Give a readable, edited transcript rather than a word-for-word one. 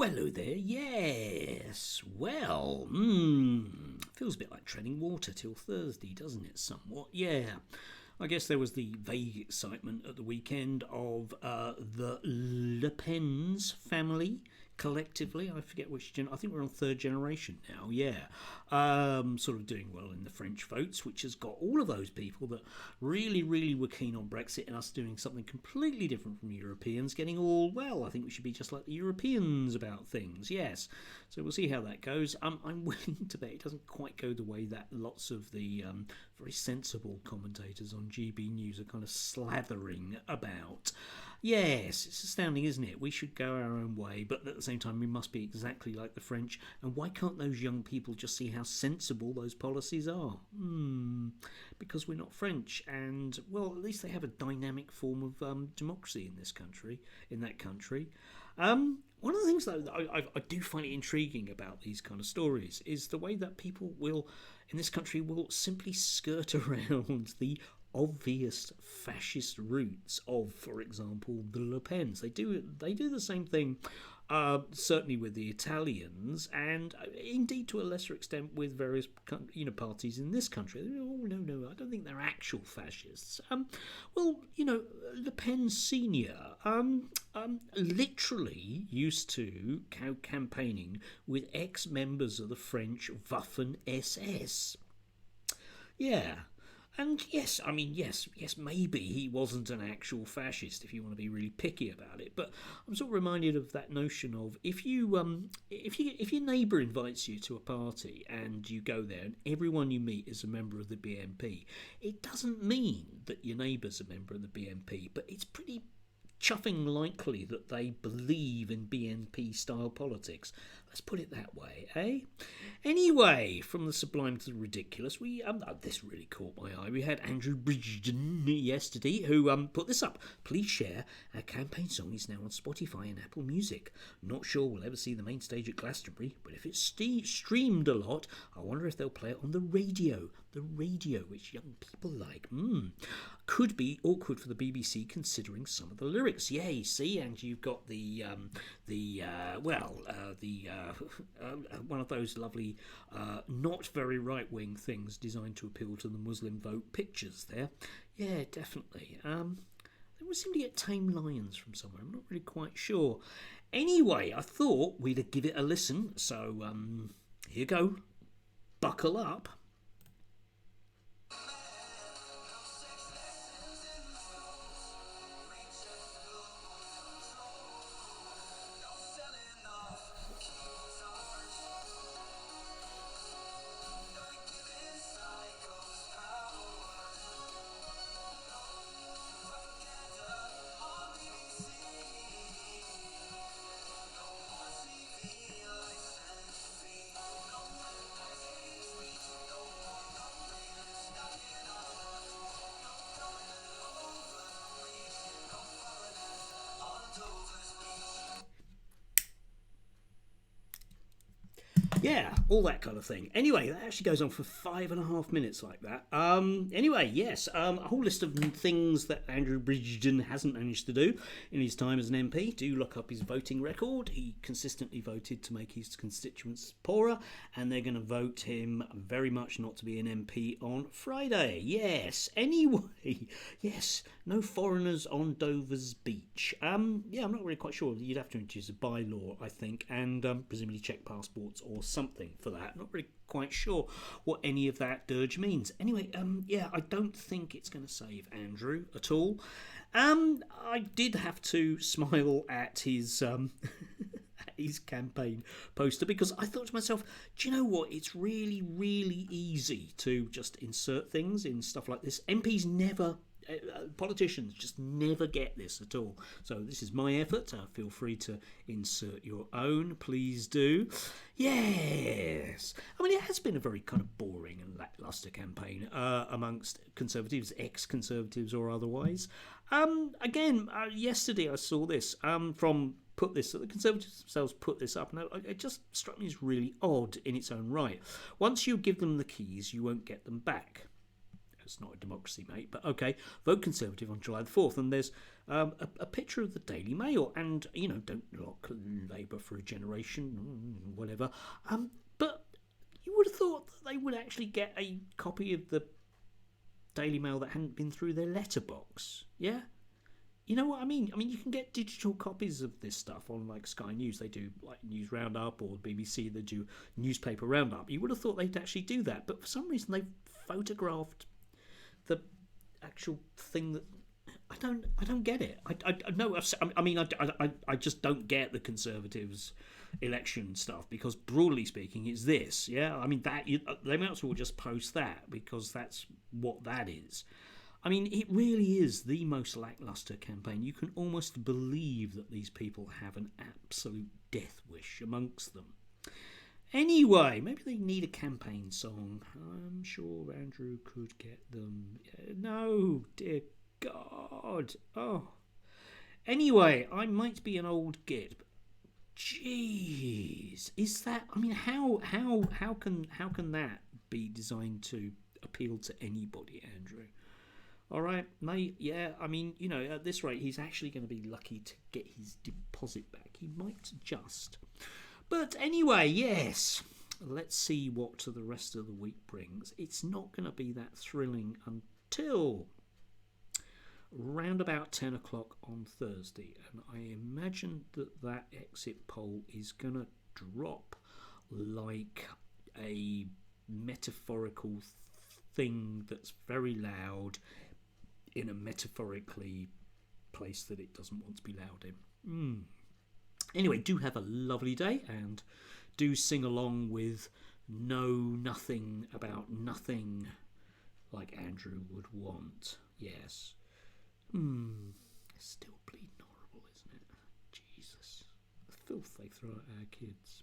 Oh, hello there. Yes. Well, feels a bit like treading water till Thursday, doesn't it? Somewhat. Yeah. I guess there was the vague excitement at the weekend of the Le Pen's family collectively. I forget which I think we're on third generation now. Yeah, sort of doing well in the French votes, which has got all of those people that really were keen on Brexit and us doing something completely different from Europeans getting all, well, I think we should be just like the Europeans about things. Yes, so we'll see how that goes. I'm willing to bet it doesn't quite go the way that lots of the very sensible commentators on GB News are kind of slathering about. Yes, it's astounding, isn't it? We should go our own way, but at the same time, we must be exactly like the French. And why can't those young people just see how sensible those policies are? Because we're not French, and well, at least they have a dynamic form of democracy in this country, in that country. One of the things, though, that I do find it intriguing about these kind of stories is the way that people will, in this country, will simply skirt around the obvious fascist roots of, for example, the Le Pens. They do the same thing, certainly with the Italians, and indeed to a lesser extent with various parties in this country. Oh no, I don't think they're actual fascists. Well, Le Pen Senior, literally used to campaigning with ex-members of the French Waffen SS. Yeah. And yes, maybe he wasn't an actual fascist if you want to be really picky about it. But I'm sort of reminded of that notion of if your neighbour invites you to a party and you go there and everyone you meet is a member of the BNP, it doesn't mean that your neighbour's a member of the BNP, but it's pretty chuffing likely that they believe in BNP style politics. Let's put it that way, eh? Anyway, from the sublime to the ridiculous, this really caught my eye. We had Andrew Bridgen yesterday who put this up. Please share. Our campaign song is now on Spotify and Apple Music. Not sure we'll ever see the main stage at Glastonbury, but if it's streamed a lot, I wonder if they'll play it on the radio. The radio, which young people like. Could be awkward for the BBC considering some of the lyrics. Yay, see, and you've got one of those lovely, not very right-wing things designed to appeal to the Muslim vote pictures there. Yeah, definitely. They seem to get tame lions from somewhere. I'm not really quite sure. Anyway, I thought we'd give it a listen. So, here you go. Buckle up. Yeah, all that kind of thing. Anyway, that actually goes on for 5.5 minutes like that. Anyway, yes, a whole list of things that Andrew Bridgen hasn't managed to do in his time as an MP. Do look up his voting record. He consistently voted to make his constituents poorer, and they're going to vote him very much not to be an MP on Friday. Yes. Anyway, yes, no foreigners on Dover's beach. I'm not really quite sure. You'd have to introduce a bylaw, I think, and presumably check passports or something for that. Not really quite sure what any of that dirge means. Anyway, I don't think it's going to save Andrew at all. I did have to smile at his his campaign poster because I thought to myself, do you know what? It's really easy to just insert things in stuff like this. MPs never. Politicians just never get this at all. So this is my effort. Feel free to insert your own. Please do. Yes. I mean, it has been a very kind of boring and lacklustre campaign amongst Conservatives, ex-Conservatives or otherwise. Yesterday I saw this from the Conservatives themselves put this up, and it just struck me as really odd in its own right. Once you give them the keys, you won't get them back. it's not a democracy, mate. But okay, vote Conservative on July the 4th. And there's a picture of the Daily Mail. And, don't lock Labour for a generation, whatever. But you would have thought that they would actually get a copy of the Daily Mail that hadn't been through their letterbox. Yeah? You know what I mean? I mean, you can get digital copies of this stuff on like Sky News. They do like News Roundup, or BBC, they do newspaper roundup. You would have thought they'd actually do that, but for some reason they've photographed the actual thing that I don't get it. I just don't get the Conservatives' election stuff, because broadly speaking, it's this. Yeah, I mean they might as well just post that, because that's what that is. I mean, it really is the most lacklustre campaign. You can almost believe that these people have an absolute death wish amongst them. Anyway, maybe they need a campaign song. I'm sure Andrew could get them. No, dear God. Oh. Anyway, I might be an old git, but jeez, is that? I mean, how can that be designed to appeal to anybody, Andrew? All right, mate, yeah, I mean, at this rate, he's actually going to be lucky to get his deposit back. He might just. But anyway, yes, let's see what the rest of the week brings. It's not going to be that thrilling until round about 10 o'clock on Thursday. And I imagine that exit poll is going to drop like a metaphorical thing that's very loud in a metaphorically place that it doesn't want to be loud in. Anyway, do have a lovely day, and do sing along with Know Nothing About Nothing, like Andrew would want. Yes. It's still bleeding horrible, isn't it? Jesus. The filth they throw at our kids.